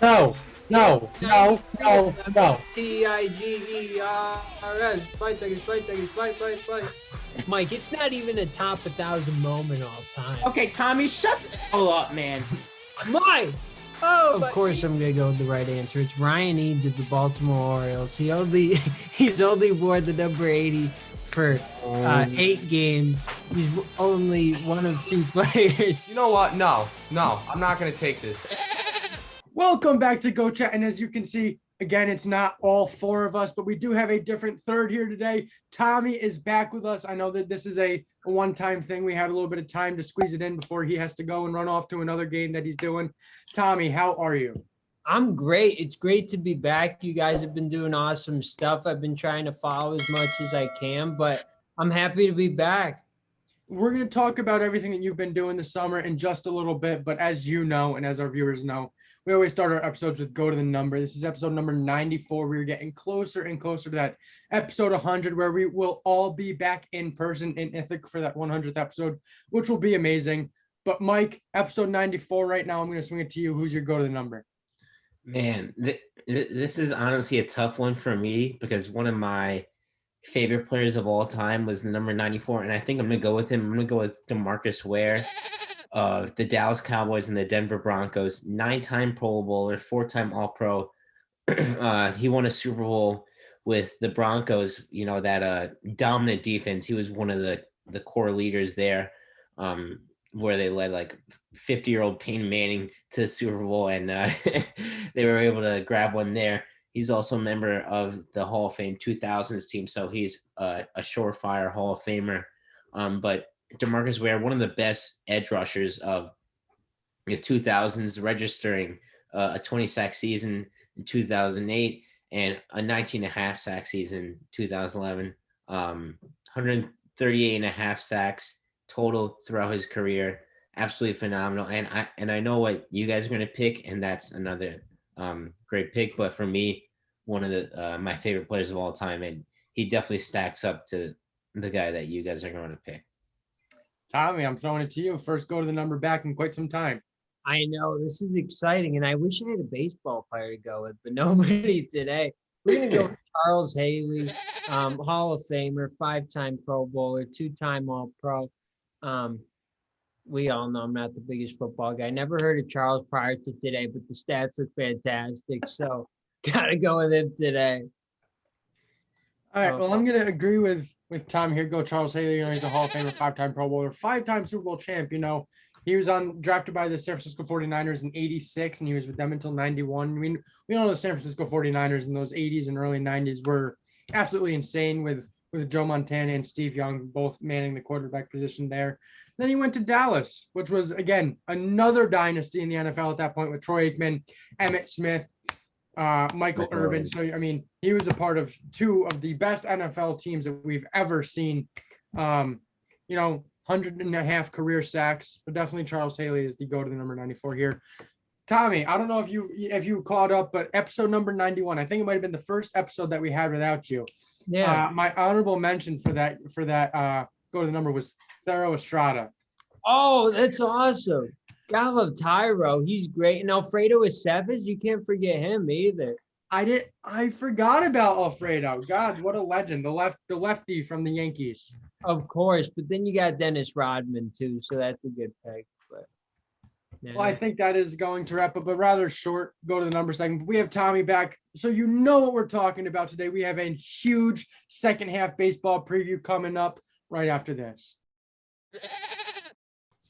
No. Tigers. Fight Tigers. Fight. Mike, it's not even a top 1,000 moment all time. Okay, Tommy, shut the hell up, man. Mike! Of course, I'm gonna go with the right answer. It's Ryan Eads of the Baltimore Orioles. He's only wore the number 80 for 8 games. He's only one of 2 players. You know what? No, I'm not going to take this. Welcome back to Go Chat. And as you can see, again, it's not all 4 of us, but we do have a different third here today. Tommy is back with us. I know that this is a one-time thing. We had a little bit of time to squeeze it in before he has to go and run off to another game that he's doing. Tommy, how are you? I'm great. It's great to be back. You guys have been doing awesome stuff. I've been trying to follow as much as I can, but I'm happy to be back. We're going to talk about everything that you've been doing this summer in just a little bit, but as you know, and as our viewers know, we always start our episodes with Go to the Number. This is episode number 94. We're getting closer and closer to that episode 100, where we will all be back in person in Ithaca for that 100th episode, which will be amazing. But Mike, episode 94 right now, I'm going to swing it to you. Who's your Go to the Number? Man, this is honestly a tough one for me because one of my favorite players of all time was the number 94, and I think I'm going to go with him. I'm going to go with DeMarcus Ware of the Dallas Cowboys and the Denver Broncos, 9-time Pro Bowler, 4-time All-Pro. He won a Super Bowl with the Broncos, you know, that dominant defense. He was one of the core leaders there, where they led like 50-year-old Peyton Manning to the Super Bowl, and they were able to grab one there. He's also a member of the Hall of Fame 2000s team, so he's a surefire Hall of Famer. But DeMarcus Ware, one of the best edge rushers of the 2000s, registering a 20-sack season in 2008 and a 19.5 sack season in 2011, 138 and a half sacks total throughout his career. Absolutely phenomenal. And I know what you guys are going to pick, and that's another great pick. But for me, one of the my favorite players of all time, and he definitely stacks up to the guy that you guys are going to pick. Tommy, I'm throwing it to you. First Go to the Number back in quite some time. I know, this is exciting, and I wish I had a baseball player to go with, but nobody today. We're going to go with Charles Haley, Hall of Famer, 5-time Pro Bowler, 2-time All-Pro. We all know I'm not the biggest football guy. Never heard of Charles prior to today, but the stats look fantastic, so got to go with him today. All right, well, I'm going to agree with Tom here. Go Charles Haley. You know, he's a Hall of Famer, 5-time Pro Bowler, 5-time Super Bowl champ. You know, he was drafted by the San Francisco 49ers in 86, and he was with them until 91. I mean, we know the San Francisco 49ers in those 80s and early 90s were absolutely insane with Joe Montana and Steve Young both manning the quarterback position there. Then he went to Dallas, which was, again, another dynasty in the NFL at that point with Troy Aikman, Emmitt Smith, Michael Irvin. So, I mean, he was a part of 2 of the best NFL teams that we've ever seen. You know, 100.5 career sacks. But definitely Charles Haley is the go to the number 94 here. Tommy, I don't know if you caught up, but episode number 91, I think it might have been the first episode that we had without you. Yeah. My honorable mention for that go to the number was Thero Estrada. Oh, that's awesome. Gotta love Tyro. He's great. And Alfredo Estevez, you can't forget him either. I forgot about Alfredo. God, what a legend. The lefty from the Yankees. Of course, but then you got Dennis Rodman too, so that's a good pick. But yeah. Well, I think that is going to wrap up a rather short Go to the Number segment. We have Tommy back, so you know what we're talking about today. We have a huge second half baseball preview coming up right after this.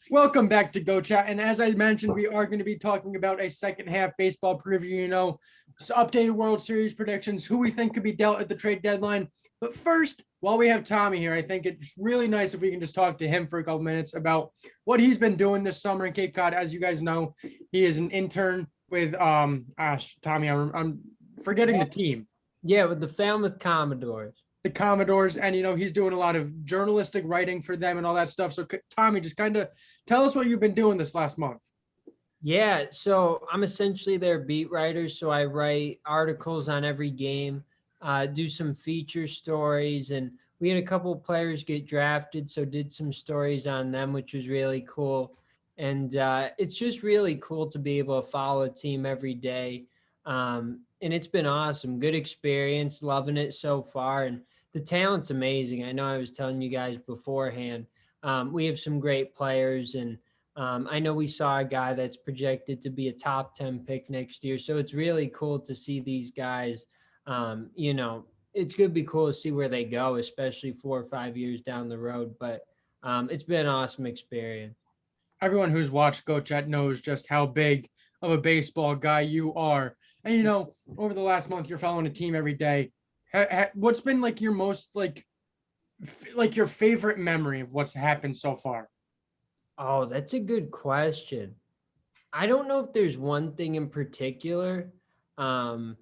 Welcome back to Go Chat. And as I mentioned, we are going to be talking about a second half baseball preview, you know, updated World Series predictions, who we think could be dealt at the trade deadline. But first, while we have Tommy here, I think it's really nice if we can just talk to him for a couple minutes about what he's been doing this summer in Cape Cod. As you guys know, he is an intern with Tommy, I'm forgetting the team. Yeah, with the Falmouth Commodores. The Commodores, and you know, he's doing a lot of journalistic writing for them and all that stuff. So Tommy, just kind of tell us what you've been doing this last month. Yeah, so I'm essentially their beat writer. So I write articles on every game, do some feature stories, and we had a couple of players get drafted, so did some stories on them, which was really cool. And it's just really cool to be able to follow a team every day. And it's been awesome. Good experience, loving it so far. And the talent's amazing. I know I was telling you guys beforehand. We have some great players, and I know we saw a guy that's projected to be a top 10 pick next year. So it's really cool to see these guys. It's going to be cool to see where they go, especially 4 or 5 years down the road. But it's been an awesome experience. Everyone who's watched Go Chat knows just how big of a baseball guy you are. And over the last month, you're following a team every day. What's been like your most like your favorite memory of what's happened so far? Oh, that's a good question. I don't know if there's one thing in particular. Um,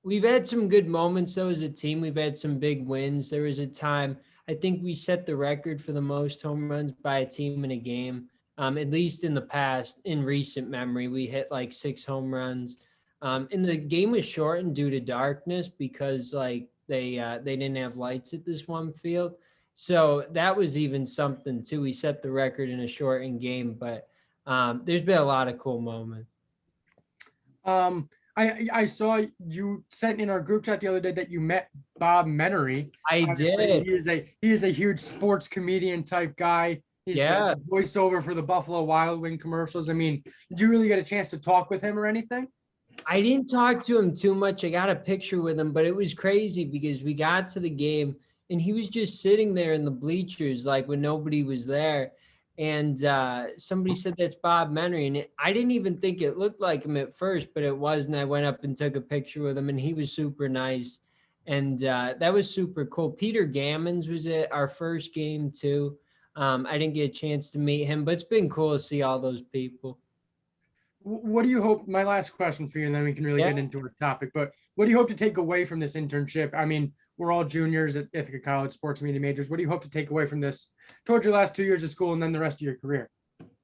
we've had some good moments though as a team. We've had some big wins. There was a time I think we set the record for the most home runs by a team in a game. At least in the past, in recent memory, we hit like 6 home runs. And the game was shortened due to darkness because like they didn't have lights at this one field. So that was even something too. We set the record in a shortened game, but there's been a lot of cool moments. I saw you sent in our group chat the other day that you met Bob Menery. I Obviously, did. He is a huge sports comedian type guy. He's Yeah. the voiceover for the Buffalo Wild Wing commercials. I mean, did you really get a chance to talk with him or anything? I didn't talk to him too much. I got a picture with him, but it was crazy because we got to the game and he was just sitting there in the bleachers, like when nobody was there. And somebody said that's Bob Menery, and I didn't even think it looked like him at first, but it was. And I went up and took a picture with him, and he was super nice, and that was super cool. Peter Gammons was at our first game too. I didn't get a chance to meet him, but it's been cool to see all those people. What do you hope? My last question for you, and then we can really get into our topic. But what do you hope to take away from this internship? I mean, we're all juniors at Ithaca College, sports media majors. What do you hope to take away from this towards your last 2 years of school and then the rest of your career?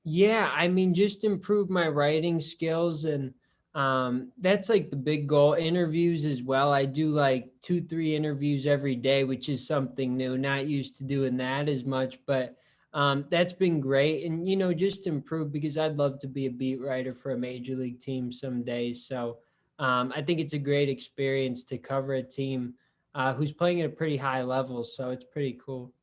Yeah, I mean, just improve my writing skills, and that's like the big goal. Interviews as well. I do like 2-3 interviews every day, which is something new. Not used to doing that as much, but that's been great. And just improve because I'd love to be a beat writer for a major league team someday. So I think it's a great experience to cover a team who's playing at a pretty high level. So it's pretty cool.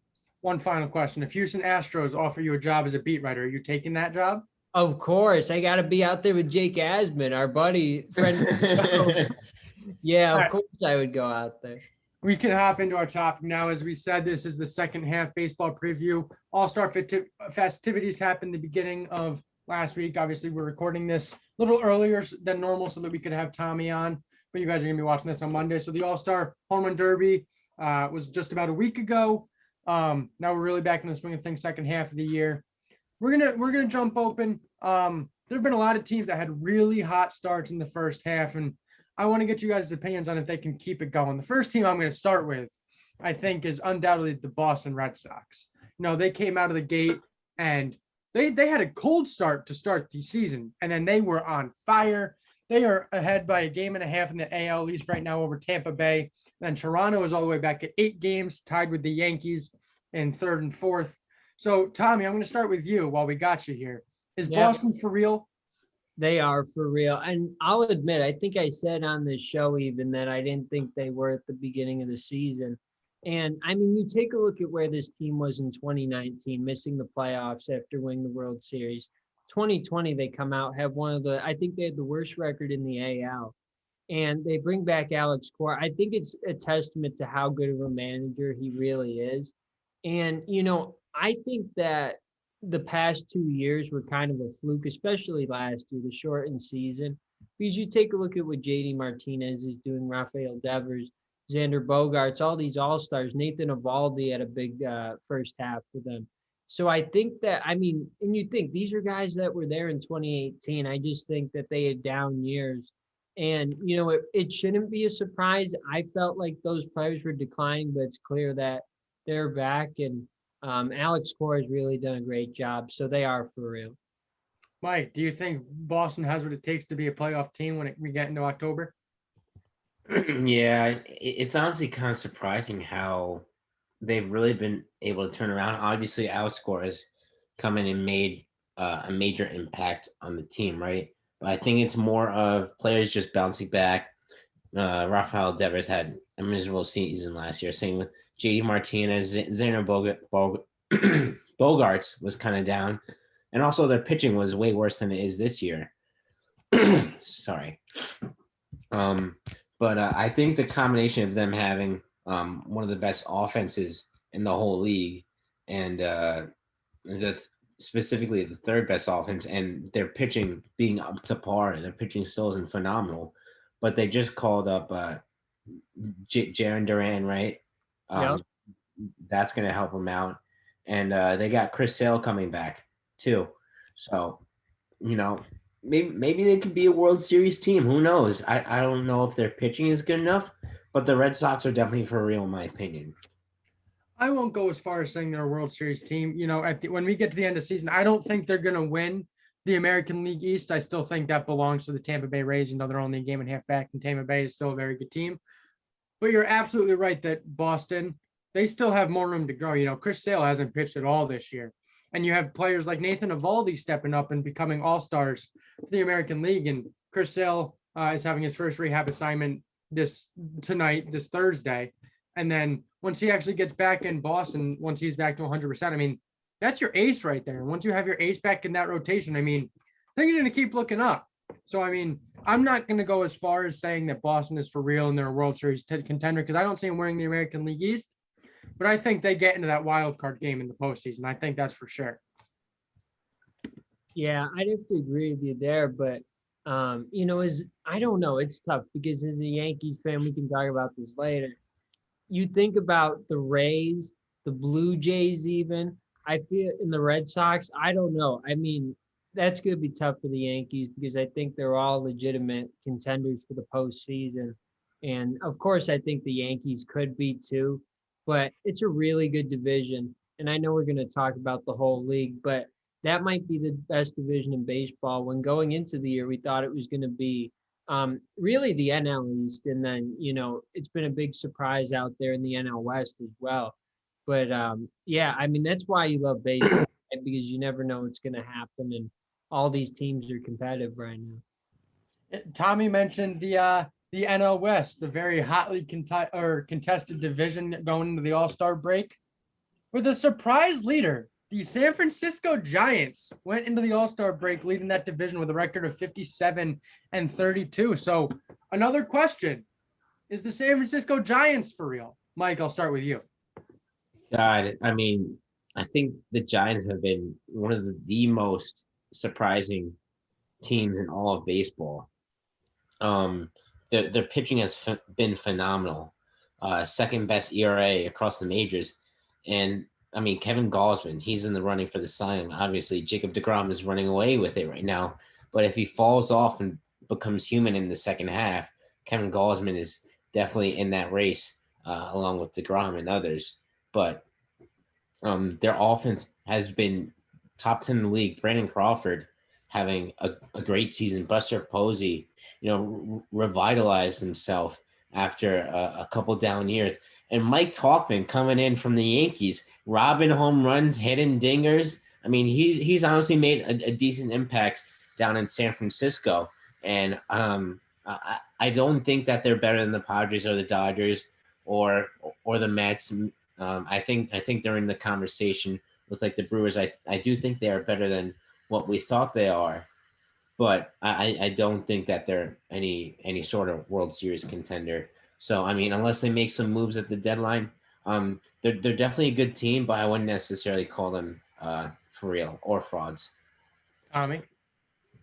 One final question. If Houston Astros offer you a job as a beat writer, are you taking that job? Of course. I got to be out there with Jake Asman, our buddy, friend. Yeah, of course I would go out there. We can hop into our topic now. As we said, this is the second half baseball preview. All-Star festivities happened the beginning of last week. Obviously, we're recording this a little earlier than normal so that we could have Tommy on, but you guys are going to be watching this on Monday. So the All-Star Home Run Derby was just about a week ago. Now we're really back in the swing of things, second half of the year. We're gonna jump open. There have been a lot of teams that had really hot starts in the first half, and I want to get you guys' opinions on if they can keep it going. The first team I'm going to start with, I think, is undoubtedly the Boston Red Sox. They came out of the gate and they had a cold start to start the season, and then they were on fire. They are ahead by a game and a half in the AL, at least right now, over Tampa Bay. Then Toronto is all the way back at 8 games, tied with the Yankees in third and fourth. So, Tommy, I'm going to start with you while we got you here. Is Boston for real? They are for real. And I'll admit, I think I said on this show even that I didn't think they were at the beginning of the season. And I mean, you take a look at where this team was in 2019, missing the playoffs after winning the World Series. 2020, they come out, have I think they had the worst record in the AL. And they bring back Alex Cora. I think it's a testament to how good of a manager he really is. And, I think that the past 2 years were kind of a fluke, especially last year, the shortened season. Because you take a look at what JD Martinez is doing, Rafael Devers, Xander Bogaerts, all these all-stars. Nathan Eovaldi had a big first half for them. So I think that, and you think these are guys that were there in 2018. I just think that they had down years. And, it shouldn't be a surprise. I felt like those players were declining, but it's clear that they're back. And Alex Cora has really done a great job. So they are for real. Mike, do you think Boston has what it takes to be a playoff team when we get into October? Yeah, it's honestly kind of surprising how they've really been able to turn around. Obviously, Alex Cora has come in and made a major impact on the team, right? But I think it's more of players just bouncing back. Rafael Devers had a miserable season last year. Same with JD Martinez, Xander Bogarts was kind of down, and also their pitching was way worse than it is this year. Sorry. Um, but I think the combination of them having one of the best offenses in the whole league, and specifically the third best offense, and their pitching being up to par, their pitching still isn't phenomenal. But they just called up Jaron Duran, right? Yep. That's going to help them out, and they got Chris Sale coming back too. So, you know, maybe they could be a World Series team. Who knows? I don't know if their pitching is good enough, but the Red Sox are definitely for real, in my opinion. I won't go as far as saying they're a World Series team. You know, when we get to the end of the season, I don't think they're going to win the American League East. I still think that belongs to the Tampa Bay Rays. You know, they're only a game and a half back, and Tampa Bay is still a very good team. But you're absolutely right that Boston, they still have more room to grow. You know, Chris Sale hasn't pitched at all this year. And you have players like Nathan Eovaldi stepping up and becoming all-stars for the American League. And Chris Sale is having his first rehab assignment this Thursday. And then once he actually gets back in Boston, once he's back to 100%, I mean, that's your ace right there. And once you have your ace back in that rotation, I mean, things are going to keep looking up. So, I mean, I'm not going to go as far as saying that Boston is for real and they're a World Series contender because I don't see them winning the American League East. But I think they get into that wild card game in the postseason. I think that's for sure. Yeah, I'd have to agree with you there, but you know, I don't know, it's tough because as a Yankees fan, we can talk about this later. You think about the Rays, the Blue Jays, even. I feel in the Red Sox, I don't know. I mean, that's going to be tough for the Yankees because I think they're all legitimate contenders for the postseason. And of course, I think the Yankees could be too, but it's a really good division. And I know we're going to talk about the whole league, but that might be the best division in baseball. When going into the year, we thought it was going to be really the NL East, and then you know it's been a big surprise out there in the NL West as well. But yeah, I mean that's why you love baseball right? Because you never know what's going to happen, and all these teams are competitive right now. Tommy mentioned the NL West, the very hotly contested division going into the All-Star break, with a surprise leader. The San Francisco Giants went into the All-Star break leading that division with a record of 57-32. So another question, is the San Francisco Giants for real? Mike, I'll start with you. God, I mean, I think the Giants have been one of the most surprising teams in all of baseball. Their pitching has been phenomenal. Second best ERA across the majors. And I mean, Kevin Gausman, he's in the running for the Cy. Obviously, Jacob deGrom is running away with it right now. But if he falls off and becomes human in the second half, Kevin Gausman is definitely in that race, along with deGrom and others. But their offense has been top 10 in the league. Brandon Crawford having a great season. Buster Posey, you know, revitalized himself after a couple down years. And Mike Tauchman coming in from the Yankees, robbing home runs, hitting dingers. I mean, he's honestly made a decent impact down in San Francisco. And I don't think that they're better than the Padres or the Dodgers or the Mets. I think they're in the conversation with like the Brewers. I do think they are better than what we thought they are, but I don't think that they're any sort of World Series contender. So I mean, unless they make some moves at the deadline, they're definitely a good team, but I wouldn't necessarily call them for real or frauds. Tommy?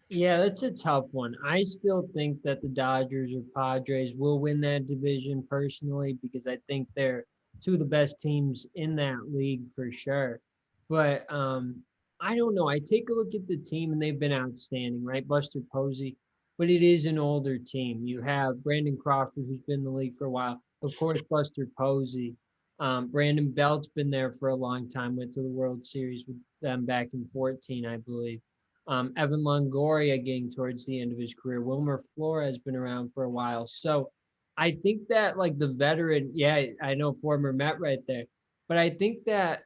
Yeah, that's a tough one. I still think that the Dodgers or Padres will win that division personally because I think they're two of the best teams in that league for sure. But I don't know. I take a look at the team and they've been outstanding, right? Buster Posey, but it is an older team. You have Brandon Crawford, who's been in the league for a while. Of course, Buster Posey. Brandon Belt's been there for a long time. Went to the World Series with them back in 2014, I believe. Evan Longoria getting towards the end of his career. Wilmer Flores has been around for a while. So I think that like the veteran, yeah, I know former Met right there, but I think that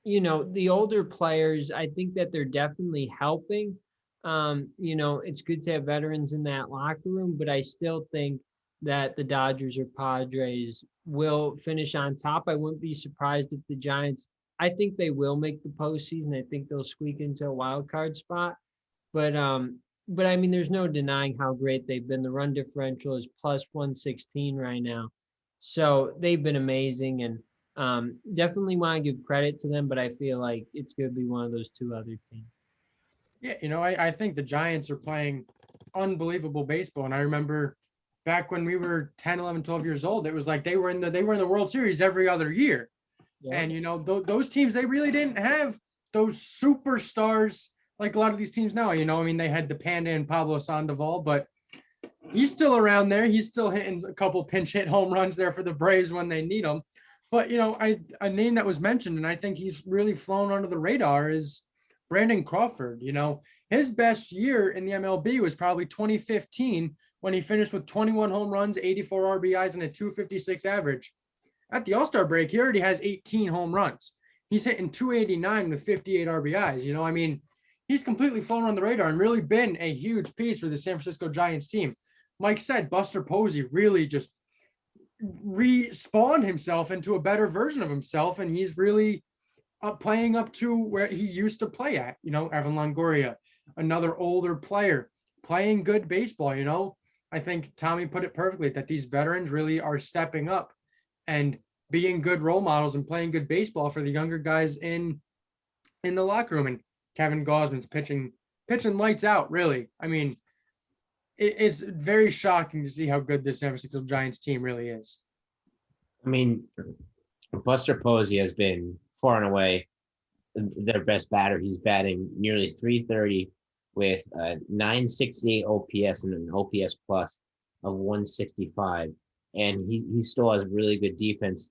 the older players, I think that they're definitely helping. It's good to have veterans in that locker room, but I still think that the Dodgers or Padres will finish on top. I wouldn't be surprised if the Giants, I think they will make the postseason. I think they'll squeak into a wild card spot. But I mean, there's no denying how great they've been. The run differential is plus 116 right now. So they've been amazing, and definitely want to give credit to them, but I feel like it's going to be one of those two other teams. Yeah, I think the Giants are playing unbelievable baseball. And I remember back when we were 10, 11, 12 years old, it was like they were in the World Series every other year. Yeah. And those teams, they really didn't have those superstars like a lot of these teams now. I mean, they had the Panda and Pablo Sandoval, but he's still around there. He's still hitting a couple pinch hit home runs there for the Braves when they need them. But a name that was mentioned, and I think he's really flown under the radar, is Brandon Crawford. His best year in the MLB was probably 2015 when he finished with 21 home runs, 84 RBIs, and a 256 average. At the All-Star break, he already has 18 home runs. He's hitting 289 with 58 RBIs. I mean, he's completely flown on the radar and really been a huge piece for the San Francisco Giants team. Mike said Buster Posey really just respawned himself into a better version of himself, and he's really playing up to where he used to play at. Evan Longoria, another older player, playing good baseball. I think Tommy put it perfectly that these veterans really are stepping up and being good role models and playing good baseball for the younger guys in the locker room. And Kevin Gausman's pitching lights out, really. I mean, it's very shocking to see how good this San Francisco Giants team really is. I mean, Buster Posey has been far and away their best batter. He's batting nearly 330 with a 968 OPS and an OPS plus of 165. And he still has really good defense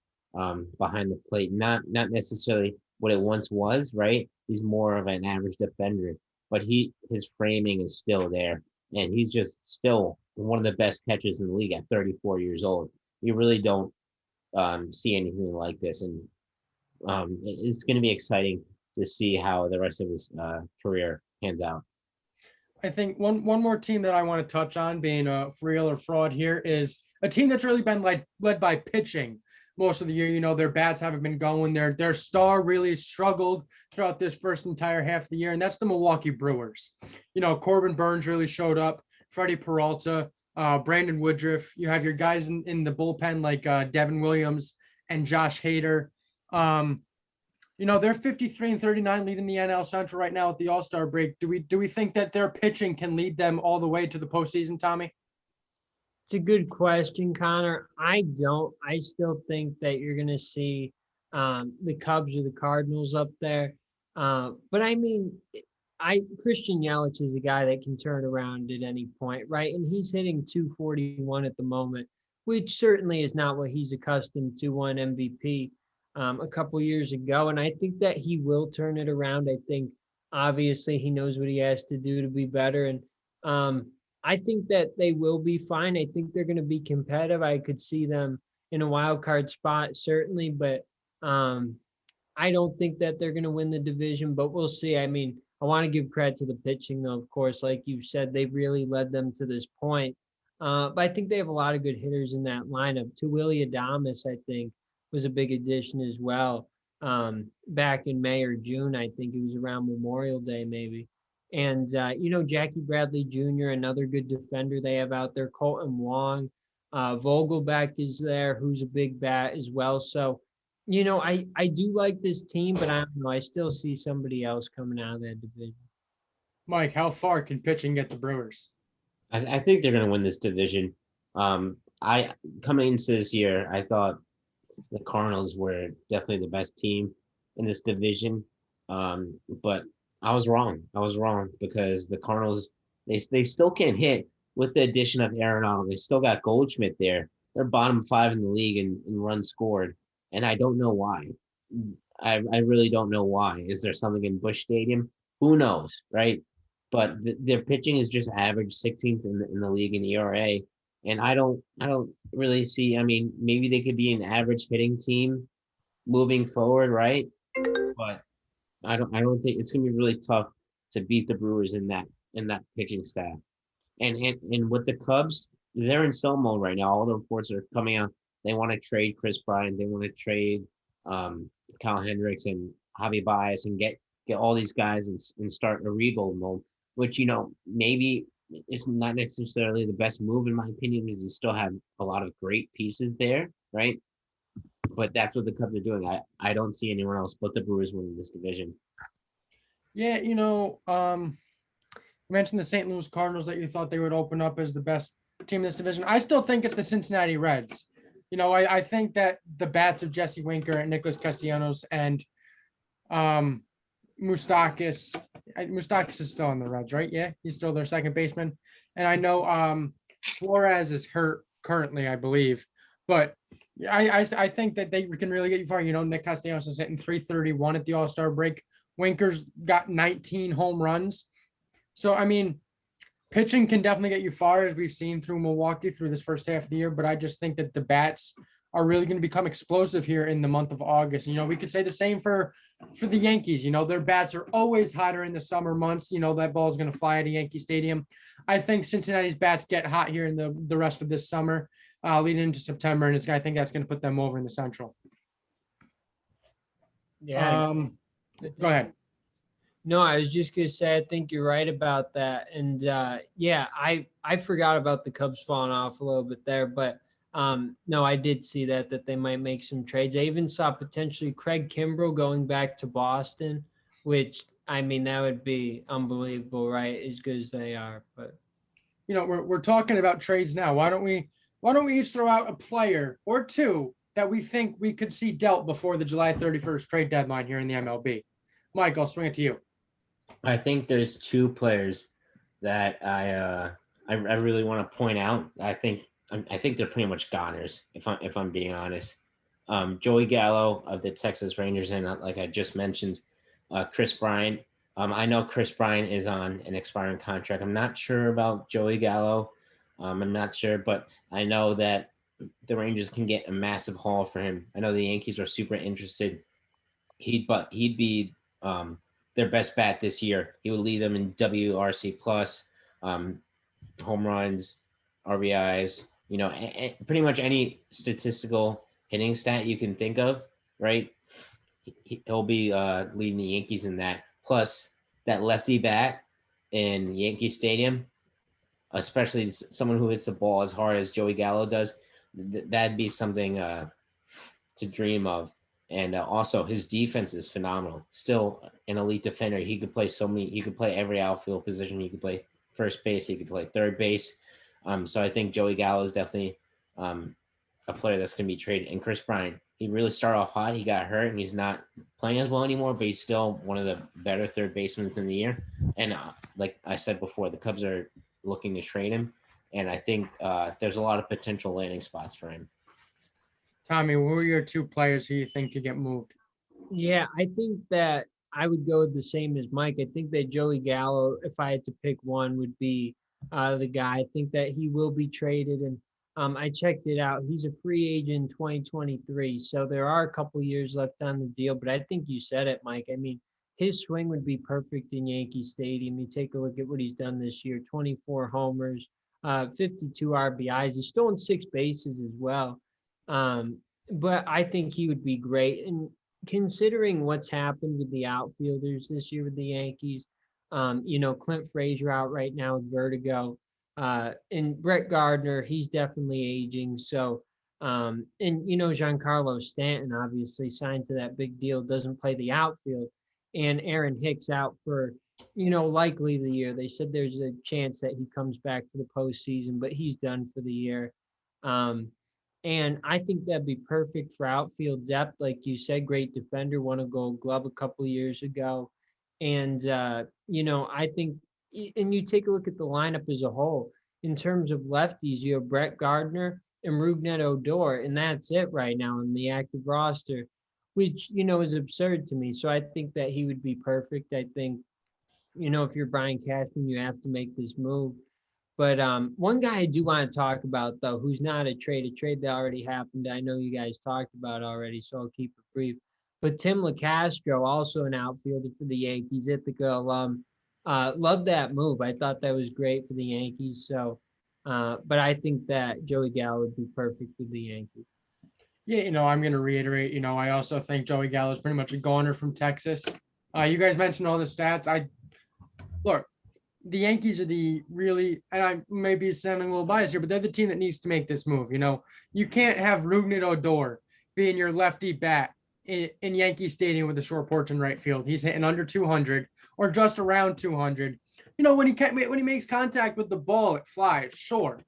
behind the plate. Not necessarily what it once was, right? He's more of an average defender, but his framing is still there. And he's just still one of the best catchers in the league at 34 years old. You really don't see anything like this. And it's going to be exciting to see how the rest of his career pans out. I think one more team that I want to touch on, being for real or fraud here, is a team that's really been led by pitching most of the year. Their bats haven't been going. Their star really struggled throughout this first entire half of the year, and that's the Milwaukee Brewers. Corbin Burns really showed up, Freddie Peralta, Brandon Woodruff. You have your guys in the bullpen like Devin Williams and Josh Hader. They're 53-39 leading the NL Central right now at the All-Star break. Do we think that their pitching can lead them all the way to the postseason, Tommy? It's a good question, Connor. I don't. I still think that you're going to see the Cubs or the Cardinals up there. But I mean, Christian Yelich is a guy that can turn around at any point, right? And he's hitting 241 at the moment, which certainly is not what he's accustomed to. Won MVP a couple years ago, and I think that he will turn it around. I think obviously he knows what he has to do to be better, and I think that they will be fine. I think they're going to be competitive. I could see them in a wild card spot, certainly, but I don't think that they're going to win the division, but we'll see. I mean, I want to give credit to the pitching, though, of course. Like you said, they've really led them to this point. But I think they have a lot of good hitters in that lineup. Willie Adames, I think, was a big addition as well. Back in May or June, I think it was around Memorial Day, maybe. And, Jackie Bradley Jr., another good defender they have out there. Colton Wong, Vogelback is there, who's a big bat as well. So, I do like this team, but I don't know. I still see somebody else coming out of that division. Mike, how far can pitching get the Brewers? I think they're going to win this division. I coming into this year, I thought the Cardinals were definitely the best team in this division, but I was wrong. Because the Cardinals they still can't hit with the addition of Arenado. They still got Goldschmidt there. They're bottom 5 in the league in runs scored, and I don't know why. I really don't know why. Is there something in Busch Stadium? Who knows, right? But their pitching is just average 16th in the league in ERA. And I don't really see. I mean, maybe they could be an average hitting team moving forward, right? but I don't think it's gonna be really tough to beat the Brewers in that pitching staff. And with the Cubs, they're in sell mode right now. All the reports are coming out. They want to trade Chris Bryant. They want to trade um, Kyle Hendricks and Javi Baez and get all these guys and start a rebuild mode. Which maybe it's not necessarily the best move in my opinion, because you still have a lot of great pieces there, right? But that's what the Cubs are doing. I don't see anyone else but the Brewers winning this division. Yeah, you mentioned the St. Louis Cardinals that you thought they would open up as the best team in this division. I still think it's the Cincinnati Reds. I think that the bats of Jesse Winker and Nicholas Castellanos and Moustakis. Moustakis is still on the Reds, right? Yeah, he's still their second baseman. And I know Suarez is hurt currently, I believe. But I think that they can really get you far. Nick Castellanos is hitting 331 at the All-Star break. Winker's got 19 home runs. So, pitching can definitely get you far, as we've seen through Milwaukee through this first half of the year. But I just think that the bats are really going to become explosive here in the month of August. We could say the same for the Yankees. Their bats are always hotter in the summer months. That ball is going to fly at a Yankee Stadium. I think Cincinnati's bats get hot here in the rest of this summer, leading into September. And I think that's going to put them over in the Central. Yeah. Go ahead. No, I was just gonna say I think you're right about that, and yeah, I forgot about the Cubs falling off a little bit there, but no, I did see that they might make some trades. I even saw potentially Craig Kimbrell going back to Boston, which that would be unbelievable, right? As good as they are, but we're talking about trades now. Why don't we each throw out a player or two that we think we could see dealt before the July 31st trade deadline here in the MLB? Mike, I'll swing it to you. I think there's two players that I really want to point out. I think they're pretty much goners, if I'm being honest. Joey Gallo of the Texas Rangers, and like I just mentioned, Chris Bryant. I know Chris Bryant is on an expiring contract. I'm not sure about Joey Gallo. I'm not sure, but I know that the Rangers can get a massive haul for him. I know the Yankees are super interested. He'd be their best bat this year. He would lead them in WRC plus, home runs, RBIs, pretty much any statistical hitting stat you can think of, right? He'll be leading the Yankees in that. Plus, that lefty bat in Yankee Stadium, especially someone who hits the ball as hard as Joey Gallo does, that'd be something to dream of. And also, his defense is phenomenal. Still an elite defender. He could play He could play every outfield position. He could play first base. He could play third base. So I think Joey Gallo is definitely a player that's going to be traded. And Chris Bryant, he really started off hot. He got hurt, and he's not playing as well anymore. But he's still one of the better third basemen in the year. And like I said before, the Cubs are looking to trade him, and I think there's a lot of potential landing spots for him. Tommy, who are your two players who you think could get moved? Yeah, I think that I would go the same as Mike. I think that Joey Gallo, if I had to pick one, would be the guy. I think that he will be traded, and I checked it out. He's a free agent in 2023, so there are a couple years left on the deal. But I think you said it, Mike. His swing would be perfect in Yankee Stadium. You take a look at what he's done this year: 24 homers, 52 RBIs. He's stolen 6 bases as well. But I think he would be great. And considering what's happened with the outfielders this year with the Yankees, Clint Frazier out right now with vertigo, and Brett Gardner, he's definitely aging. So, and Giancarlo Stanton obviously signed to that big deal, doesn't play the outfield, and Aaron Hicks out for, likely the year. They said there's a chance that he comes back for the postseason, but he's done for the year. And I think that'd be perfect for outfield depth. Like you said, great defender, won a Gold Glove a couple of years ago. And, I think, and you take a look at the lineup as a whole, in terms of lefties, you have Brett Gardner and Rougned Odor, and that's it right now in the active roster, which, is absurd to me. So I think that he would be perfect. I think, if you're Brian Cashman, you have to make this move. But one guy I do want to talk about, though, who's not a trade that already happened, I know you guys talked about already, so I'll keep it brief. But Tim LeCastro, also an outfielder for the Yankees, Ithaca alum, loved that move. I thought that was great for the Yankees. So, but I think that Joey Gallo would be perfect for the Yankees. Yeah, I'm going to reiterate, I also think Joey Gallo is pretty much a goner from Texas. You guys mentioned all the stats. Look, the Yankees are the really, and I may be sounding a little biased here, but they're the team that needs to make this move. You can't have Rougned Odor being your lefty bat in Yankee Stadium with a short porch in right field. He's hitting under 200 or just around 200. When he makes contact with the ball, it flies, sure.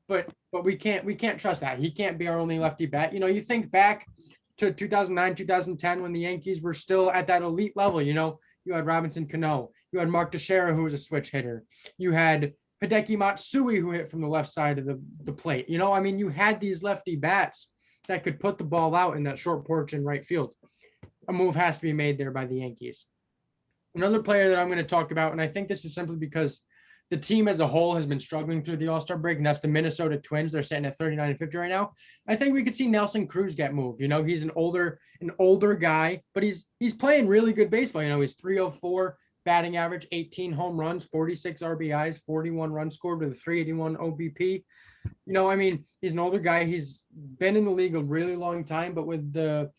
But we can't trust that. He can't be our only lefty bat. You think back to 2009, 2010 when the Yankees were still at that elite level. You had Robinson Cano. You had Mark Teixeira, who was a switch hitter. You had Hideki Matsui, who hit from the left side of the plate. You had these lefty bats that could put the ball out in that short porch in right field. A move has to be made there by the Yankees. Another player that I'm going to talk about, and I think this is simply because the team as a whole has been struggling through the All-Star break, and that's the Minnesota Twins. They're sitting at 39 and 50 right now. I think we could see Nelson Cruz get moved. He's an older guy, but he's playing really good baseball. He's 304 batting average, 18 home runs, 46 RBIs, 41 runs scored with a 381 OBP. He's an older guy. He's been in the league a really long time, but with the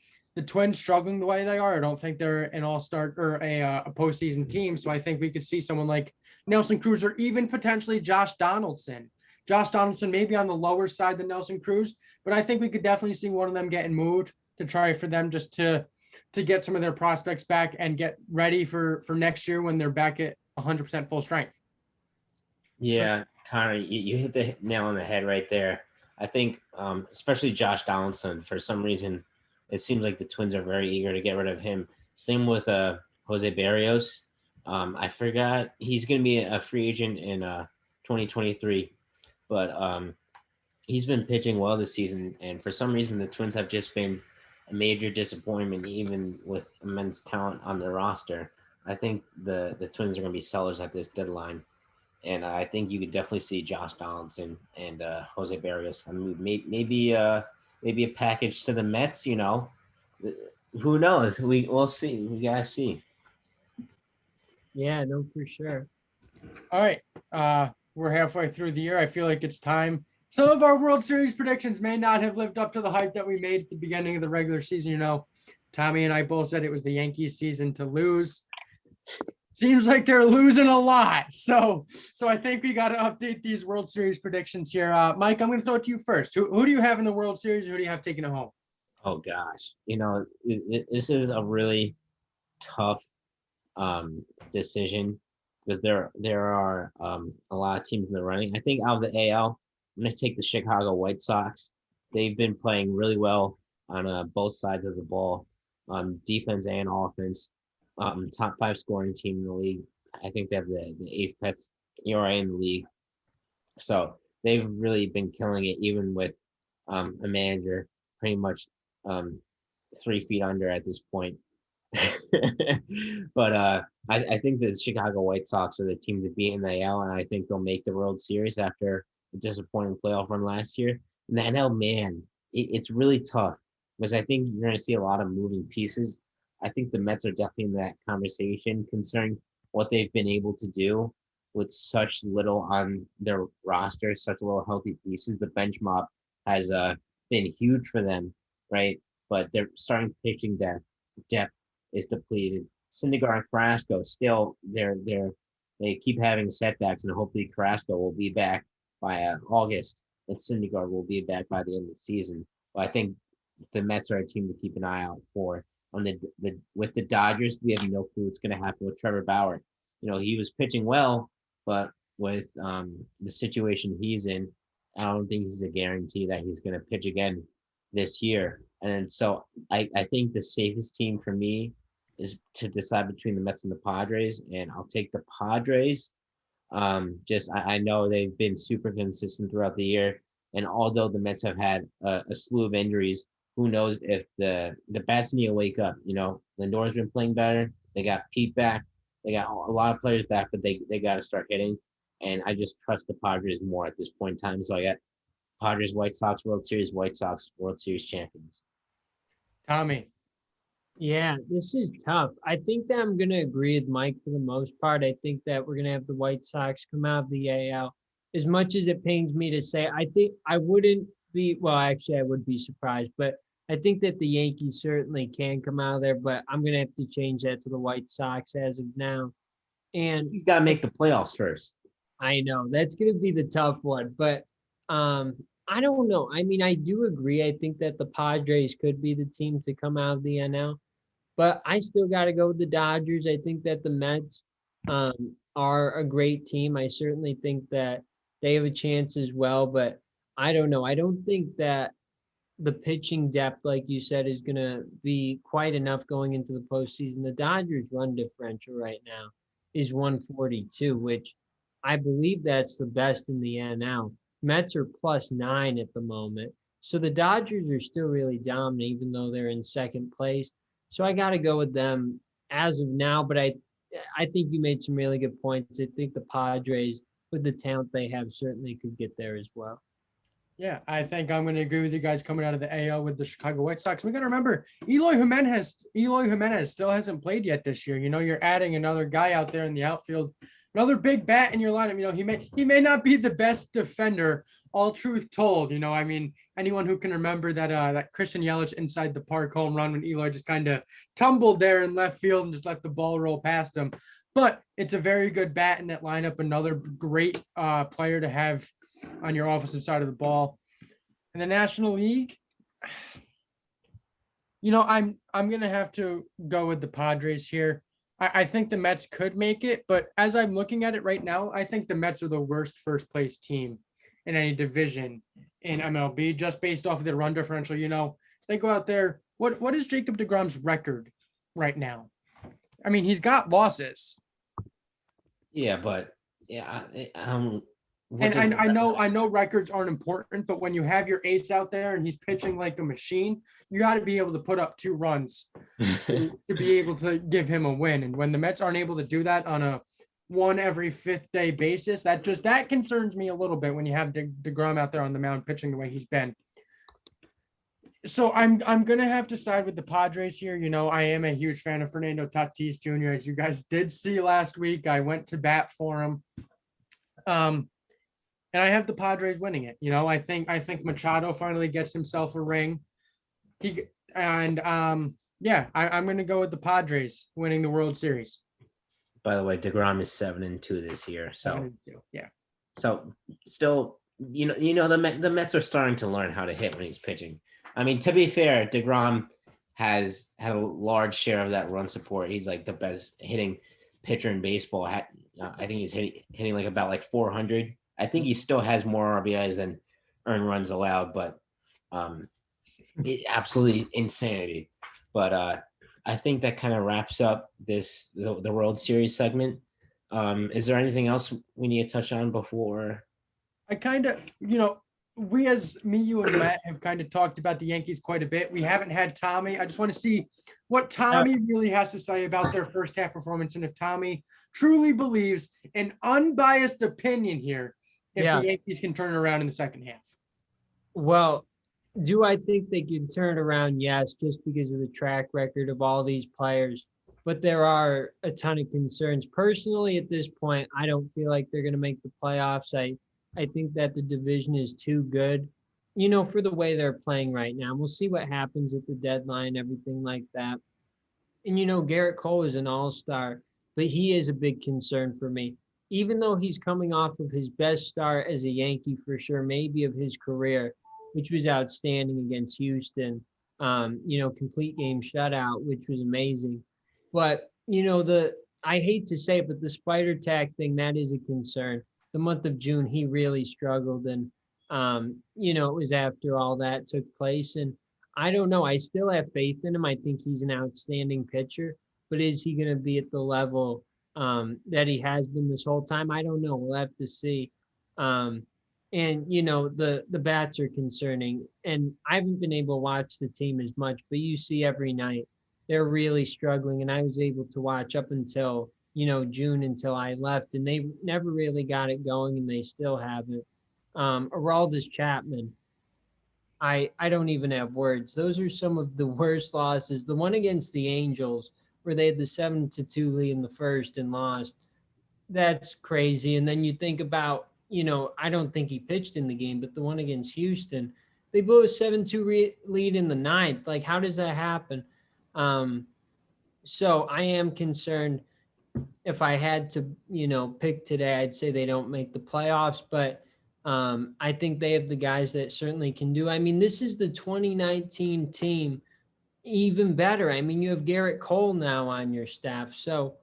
Twins struggling the way they are, I don't think they're an all-star or a postseason team. So I think we could see someone like Nelson Cruz or even potentially Josh Donaldson. Josh Donaldson may be on the lower side than Nelson Cruz, but I think we could definitely see one of them getting moved to try for them just to get some of their prospects back and get ready for next year when they're back at 100% full strength. Yeah, Connor, you hit the nail on the head right there. I think especially Josh Donaldson, for some reason, it seems like the Twins are very eager to get rid of him. Same with Jose Barrios. I forgot he's going to be a free agent in 2023, but he's been pitching well this season. And for some reason, the Twins have just been a major disappointment, even with immense talent on their roster. I think the Twins are going to be sellers at this deadline. And I think you could definitely see Josh Donaldson and Jose Barrios. Maybe a package to the Mets. Who knows? We'll see. We gotta see. Yeah, no, for sure. All right, we're halfway through the year. I feel like it's time. Some of our World Series predictions may not have lived up to the hype that we made at the beginning of the regular season. Tommy and I both said it was the Yankees' season to lose. Seems like they're losing a lot. So I think we got to update these World Series predictions here. Mike, I'm going to throw it to you first. Who do you have in the World Series? Who do you have taking it home? Oh, gosh. This is a really tough decision because there are a lot of teams in the running. I think out of the AL, I'm going to take the Chicago White Sox. They've been playing really well on both sides of the ball, defense and offense. Top 5 scoring team in the league. I think they have the 8th best ERA in the league. So they've really been killing it, even with a manager pretty much 3 feet under at this point. But I think the Chicago White Sox are the team to beat in the AL, and I think they'll make the World Series after a disappointing playoff run last year. And the NL, man, it's really tough because I think you're going to see a lot of moving pieces. I think the Mets are definitely in that conversation concerning what they've been able to do with such little on their roster, such little healthy pieces. The bench mob has been huge for them, right? But their starting pitching depth is depleted. Syndergaard and Carrasco still they keep having setbacks, and hopefully Carrasco will be back by August, and Syndergaard will be back by the end of the season. But I think the Mets are a team to keep an eye out for. With the Dodgers, we have no clue what's going to happen with Trevor Bauer. He was pitching well, but with the situation he's in, I don't think he's a guarantee that he's going to pitch again this year. And so I think the safest team for me is to decide between the Mets and the Padres, and I'll take the Padres. I know they've been super consistent throughout the year, and although the Mets have had a slew of injuries, who knows if the bats need to wake up. Lindor's been playing better. They got Pete back. They got a lot of players back, but they got to start hitting. And I just trust the Padres more at this point in time. So I got Padres, White Sox World Series, White Sox World Series champions. Tommy. Yeah, this is tough. I think that I'm going to agree with Mike for the most part. I think that we're going to have the White Sox come out of the AL. As much as it pains me to say, I think I wouldn't be, well, actually, I would be surprised, but I think that the Yankees certainly can come out of there, but I'm going to have to change that to the White Sox as of now. And He's got to make the playoffs first. I know that's going to be the tough one, but I don't know. I mean, I do agree. I think that the Padres could be the team to come out of the NL. But I still got to go with the Dodgers. I think that the Mets are a great team. I certainly think that they have a chance as well. But I don't know. I don't think that the pitching depth, like you said, is going to be quite enough going into the postseason. The Dodgers' run differential right now is 142, which I believe that's the best in the NL. Mets are +9 at the moment. So the Dodgers are still really dominant, even though they're in second place. So I got to go with them as of now. But I think you made some really good points. I think the Padres, with the talent they have, certainly could get there as well. Yeah, I think I'm going to agree with you guys coming out of the AL with the Chicago White Sox. We got to remember Eloy Jimenez still hasn't played yet this year. You know, you're adding another guy out there in the outfield, another big bat in your lineup. You know, he may not be the best defender, all truth told. You know, I mean, anyone who can remember that Christian Yelich inside the park home run when Eloy just kind of tumbled there in left field and just let the ball roll past him. But it's a very good bat in that lineup. Another great player to have on your offensive side of the ball. In the National League, you know, I'm gonna have to go with the Padres here. I think the Mets could make it, but as I'm looking at it right now, I think the Mets are the worst first place team in any division in MLB, just based off of their run differential. You know, they go out there. What is Jacob deGrom's record right now? I mean, he's got losses. Yeah, but yeah, And I know records aren't important, but when you have your ace out there and he's pitching like a machine, you got to be able to put up 2 runs to be able to give him a win. And when the Mets aren't able to do that on a 1 every 5th day basis, that concerns me a little bit when you have DeGrom out there on the mound pitching the way he's been. So I'm gonna have to side with the Padres here. You know, I am a huge fan of Fernando Tatis Jr. As you guys did see last week, I went to bat for him. And I have the Padres winning it. You know, I think Machado finally gets himself a ring. I'm going to go with the Padres winning the World Series. By the way, DeGrom is 7-2 this year. So yeah. So still, the Mets are starting to learn how to hit when he's pitching. I mean, to be fair, DeGrom has had a large share of that run support. He's like the best hitting pitcher in baseball. I think he's hitting like about like 400. I think he still has more RBIs than earned runs allowed, but absolutely insanity. But I think that kind of wraps up the World Series segment. Is there anything else we need to touch on before? I kind of, you and Matt have kind of talked about the Yankees quite a bit. We haven't had Tommy. I just want to see what Tommy really has to say about their first half performance, and if Tommy truly believes an unbiased opinion here, if the Yankees can turn it around in the second half. Well, do I think they can turn it around? Yes, just because of the track record of all these players. But there are a ton of concerns. Personally, at this point, I don't feel like they're going to make the playoffs. I think that the division is too good, for the way they're playing right now. We'll see what happens at the deadline, everything like that. And, Garrett Cole is an all-star, but he is a big concern for me. Even though he's coming off of his best start as a Yankee for sure, maybe of his career, which was outstanding against Houston, complete game shutout, which was amazing. But, I hate to say it, but the spider tag thing, that is a concern. The month of June, he really struggled. And, it was after all that took place. And I don't know. I still have faith in him. I think he's an outstanding pitcher. But is he going to be at the level that he has been this whole time? I don't know. We'll have to see. And the bats are concerning, and I haven't been able to watch the team as much, but you see every night they're really struggling. And I was able to watch up until June, until I left, and they never really got it going, and they still haven't. Aroldis Chapman, I don't even have words. Those are some of the worst losses. The one against the Angels, where they had the 7-2 lead in the first and lost, that's crazy. And then you think about, I don't think he pitched in the game, but the one against Houston, they blew a 7-2 lead in the ninth. Like, how does that happen? So I am concerned. If I had to, pick today, I'd say they don't make the playoffs, but I think they have the guys that certainly can do. I mean, this is the 2019 team, even better. I mean, you have Garrett Cole now on your staff, so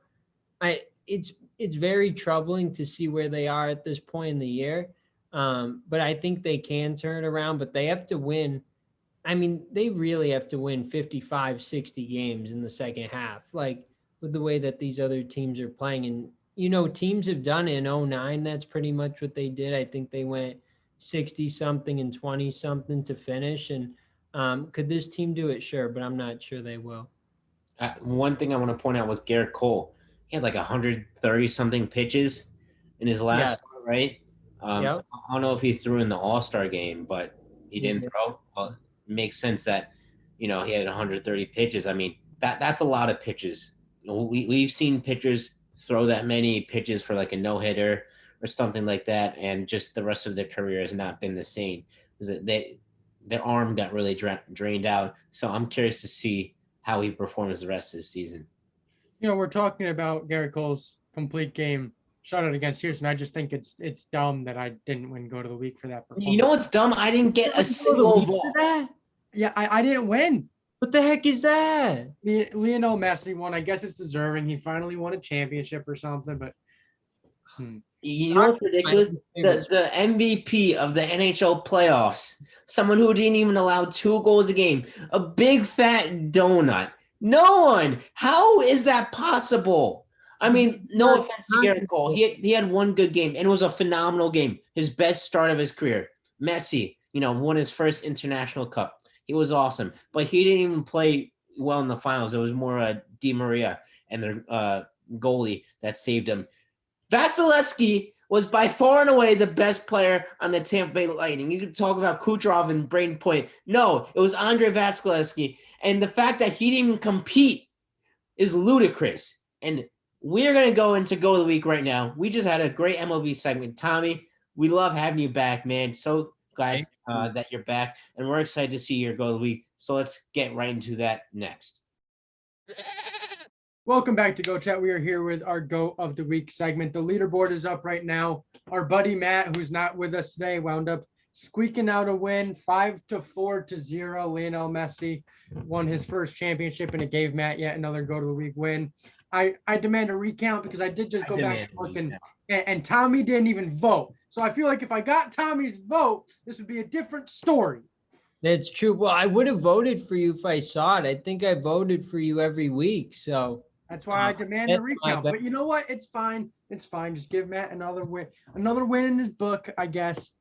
it's very troubling to see where they are at this point in the year. But I think they can turn it around, but they have to win. I mean, they really have to win 55, 60 games in the second half, like with the way that these other teams are playing. And, teams have done it in 09. That's pretty much what they did. I think they went 60 something and 20 something to finish. And could this team do it? Sure, but I'm not sure they will. One thing I want to point out with Garrett Cole, he had like 130 something pitches in his last start, right? Yep. I don't know if he threw in the All-Star game, but he didn't throw. Well, it makes sense that, he had 130 pitches. I mean, that's a lot of pitches. We've seen pitchers throw that many pitches for like a no-hitter or something like that, and just the rest of their career has not been the same. Their arm got really drained out. So I'm curious to see how he performs the rest of the season. We're talking about Garrett Cole's complete game shutout against Houston. I just think it's dumb that I didn't win Go to the Week for that performance. You know what's dumb? I didn't get a single vote. Yeah, I didn't win. What the heck is that? Lionel Messi won. I guess it's deserving. He finally won a championship or something, but you know what's ridiculous? The MVP of the NHL playoffs, someone who didn't even allow 2 goals a game, a big fat donut. No one. How is that possible? I mean, no offense to Garrett Cole. He had one good game, and it was a phenomenal game. His best start of his career. Messi, won his first international cup. He was awesome, but he didn't even play well in the finals. It was more Di Maria and their goalie that saved him. Vasilevsky was by far and away the best player on the Tampa Bay Lightning. You could talk about Kucherov and Braden Point. No, it was Andre Vasilevsky. And the fact that he didn't even compete is ludicrous. And we're going to go into Go of the Week right now. We just had a great MLB segment. Tommy, we love having you back, man. So glad that you're back. And we're excited to see your Go of the Week. So let's get right into that next. Welcome back to Go Chat. We are here with our Go of the Week segment. The leaderboard is up right now. Our buddy Matt, who's not with us today, wound up squeaking out a win, 5-4-0. Lionel Messi won his first championship, and it gave Matt yet another Go to the Week win. I demand a recount because I did just go back and look, and Tommy didn't even vote. So I feel like if I got Tommy's vote, this would be a different story. That's true. Well, I would have voted for you if I saw it. I think I voted for you every week. So that's why I demand the recount. But you know what? It's fine. It's fine. Just give Matt another win in his book, I guess.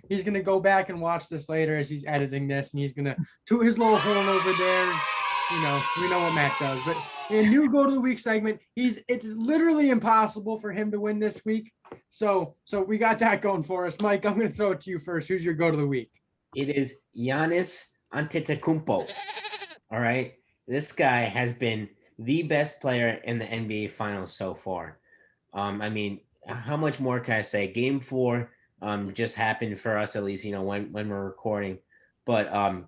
He's going to go back and watch this later as he's editing this, and he's going to toot his little horn over there. We know what Matt does. But in a new Go to the Week segment, it's literally impossible for him to win this week. So we got that going for us. Mike, I'm going to throw it to you first. Who's your Go to the Week? It is Giannis Antetokounmpo. All right. This guy has been the best player in the NBA Finals so far. I mean, how much more can I say? Game 4 just happened for us, at least, when we're recording. But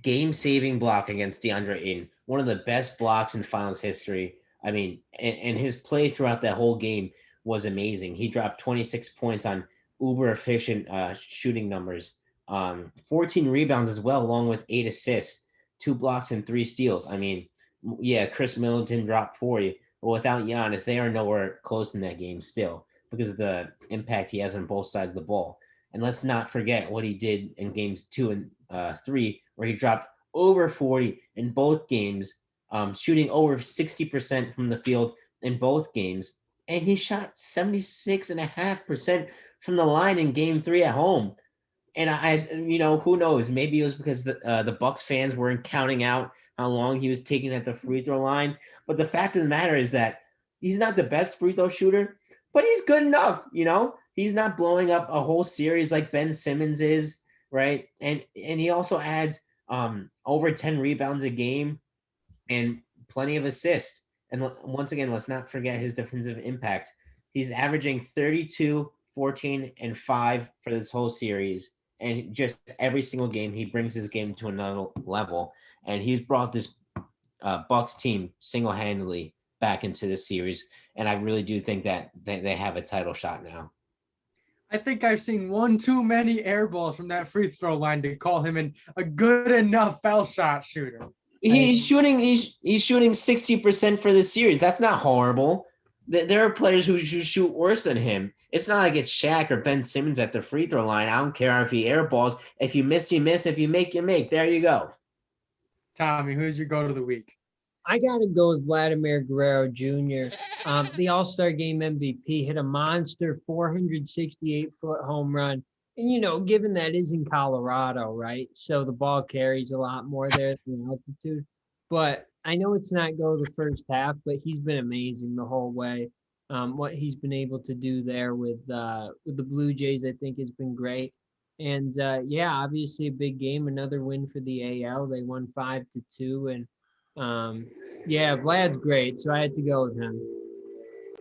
game-saving block against DeAndre Ayton, one of the best blocks in Finals history. I mean, and his play throughout that whole game was amazing. He dropped 26 points on uber-efficient shooting numbers. 14 rebounds as well, along with 8 assists, 2 blocks, and 3 steals. I mean, yeah, Chris Middleton dropped 40, but without Giannis, they are nowhere close in that game still because of the impact he has on both sides of the ball. And let's not forget what he did in games 2 and 3, where he dropped over 40 in both games, shooting over 60% from the field in both games. And he shot 76.5% from the line in game 3 at home. And who knows? Maybe it was because the Bucks fans weren't counting out how long he was taking at the free throw line. But the fact of the matter is that he's not the best free throw shooter, but he's good enough. He's not blowing up a whole series like Ben Simmons is, right? And he also adds over 10 rebounds a game and plenty of assists. And once again, let's not forget his defensive impact. He's averaging 32, 14, and 5 for this whole series. And just every single game, he brings his game to another level. And he's brought this Bucks team single-handedly back into the series. And I really do think that they have a title shot now. I think I've seen one too many air balls from that free throw line to call him a good enough foul shot shooter. He's shooting 60% for the series. That's not horrible. There are players who shoot worse than him. It's not like it's Shaq or Ben Simmons at the free throw line. I don't care if he airballs. If you miss, you miss. If you make, you make. There you go. Tommy, who's your go to the week? I got to go with Vladimir Guerrero Jr. The All-Star Game MVP, hit a monster 468-foot home run. And, given that is in Colorado, right? So the ball carries a lot more there than altitude. But I know it's not go the first half, but he's been amazing the whole way. What he's been able to do there with the Blue Jays, I think, has been great. And, obviously a big game, another win for the AL. They won 5-2. And, Vlad's great, so I had to go with him.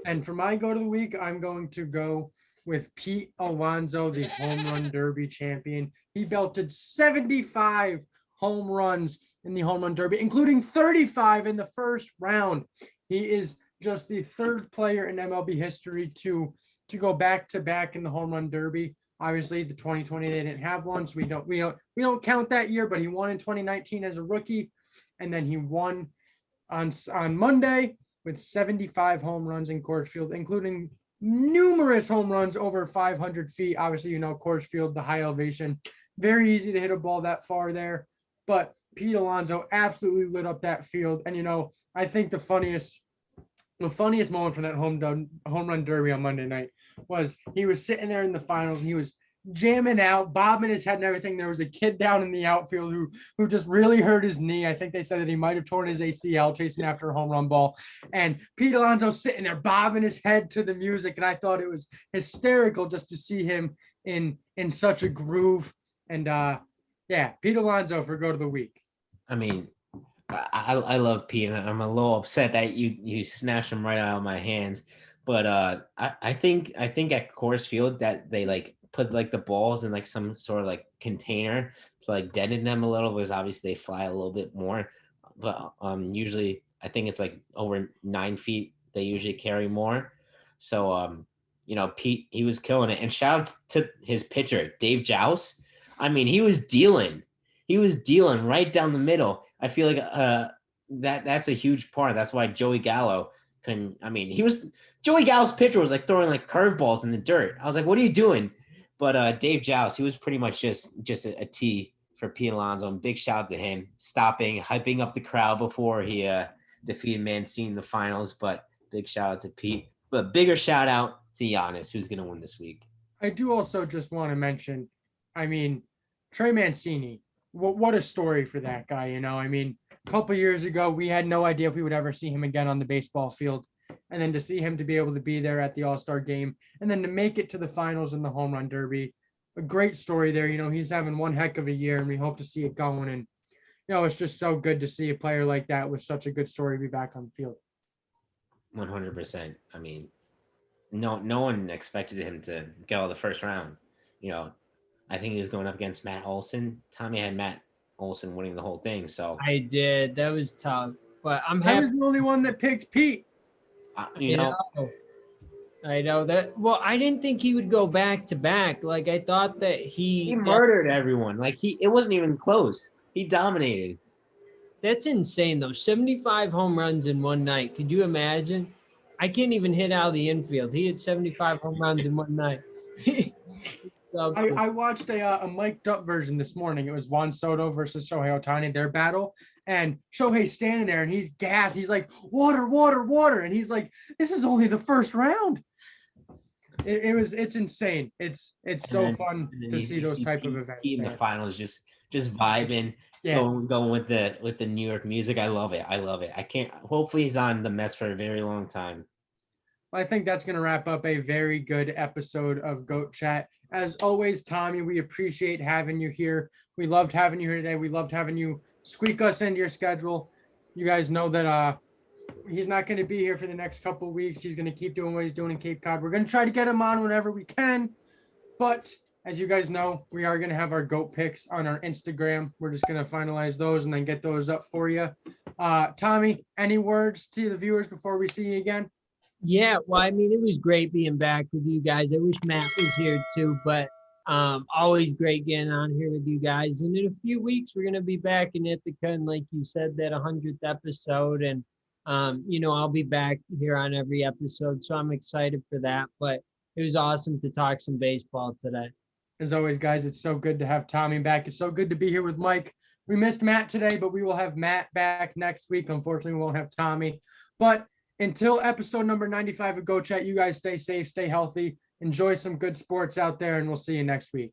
And for my go to the week, I'm going to go with Pete Alonso, the home run derby champion. He belted 75 home runs in the home run derby, including 35 in the first round. He is just the third player in MLB history to go back to back in the home run derby. Obviously, the 2020 they didn't have one, so we don't count that year. But he won in 2019 as a rookie, and then he won on Monday with 75 home runs in Coors Field, including numerous home runs over 500 feet. Obviously, Coors Field, the high elevation, very easy to hit a ball that far there. But Pete Alonso absolutely lit up that field. And, I think the funniest moment from that home run derby on Monday night was he was sitting there in the finals and he was jamming out, bobbing his head and everything. There was a kid down in the outfield who just really hurt his knee. I think they said that he might have torn his ACL chasing after a home run ball. And Pete Alonso sitting there bobbing his head to the music. And I thought it was hysterical just to see him in such a groove. And Pete Alonso for go to the week. I mean, I love Pete, and I'm a little upset that you snatched him right out of my hands. But I think at Coors Field that they put the balls in some sort of container to deaden them a little, because obviously they fly a little bit more. But usually I think it's over 9 feet. They usually carry more. So Pete, he was killing it. And shout out to his pitcher, Dave Joust. I mean, he was dealing right down the middle. I feel like that's a huge part. That's why Joey Gallo Joey Gallo's pitcher was throwing curveballs in the dirt. I was like, what are you doing? But Dave Joust, he was pretty much just a T for Pete Alonso. And big shout out to him, hyping up the crowd before he defeated Mancini in the finals. But big shout out to Pete. But bigger shout out to Giannis, who's going to win this week. I do also just want to mention, Trey Mancini. What a story for that guy, a couple years ago, we had no idea if we would ever see him again on the baseball field. And then to see him to be able to be there at the All-Star game and then to make it to the finals in the home run derby, a great story there. He's having one heck of a year and we hope to see it going. And, it's just so good to see a player like that with such a good story be back on the field. 100%. No one expected him to get out of the first round. I think he was going up against Matt Olson. Tommy had Matt Olson winning the whole thing. So I did. That was tough. But I'm happy. I happy. was the only one that picked Pete. I know that. Well, I didn't think he would go back to back. I thought that he murdered everyone. It wasn't even close. He dominated. That's insane, though. 75 home runs in one night. Could you imagine? I can't even hit out of the infield. He had 75 home runs in one night. So cool. I watched a mic'd up version this morning. It was Juan Soto versus Shohei Ohtani, their battle. And Shohei's standing there and he's gassed. He's like, water, water, water. And he's like, this is only the first round. It's insane. It's so fun to see those type of events. In the finals, just vibing, going with the New York music. I love it. I can't. Hopefully he's on the Mets for a very long time. I think that's going to wrap up a very good episode of Goat Chat. As always, Tommy, we appreciate having you here. We loved having you here today. We loved having you squeak us into your schedule. You guys know that he's not going to be here for the next couple of weeks. He's going to keep doing what he's doing in Cape Cod. We're going to try to get him on whenever we can. But as you guys know, we are going to have our GOAT picks on our Instagram. We're just going to finalize those and then get those up for you. Tommy, any words to the viewers before we see you again? Yeah, well, I mean, it was great being back with you guys. I wish Matt was here too, but always great getting on here with you guys. And in a few weeks, we're going to be back in Ithaca, and like you said, that 100th episode. And, I'll be back here on every episode, so I'm excited for that. But it was awesome to talk some baseball today. As always, guys, it's so good to have Tommy back. It's so good to be here with Mike. We missed Matt today, but we will have Matt back next week. Unfortunately, we won't have Tommy. But until episode number 95 of Go Chat, you guys stay safe, stay healthy, enjoy some good sports out there, and we'll see you next week.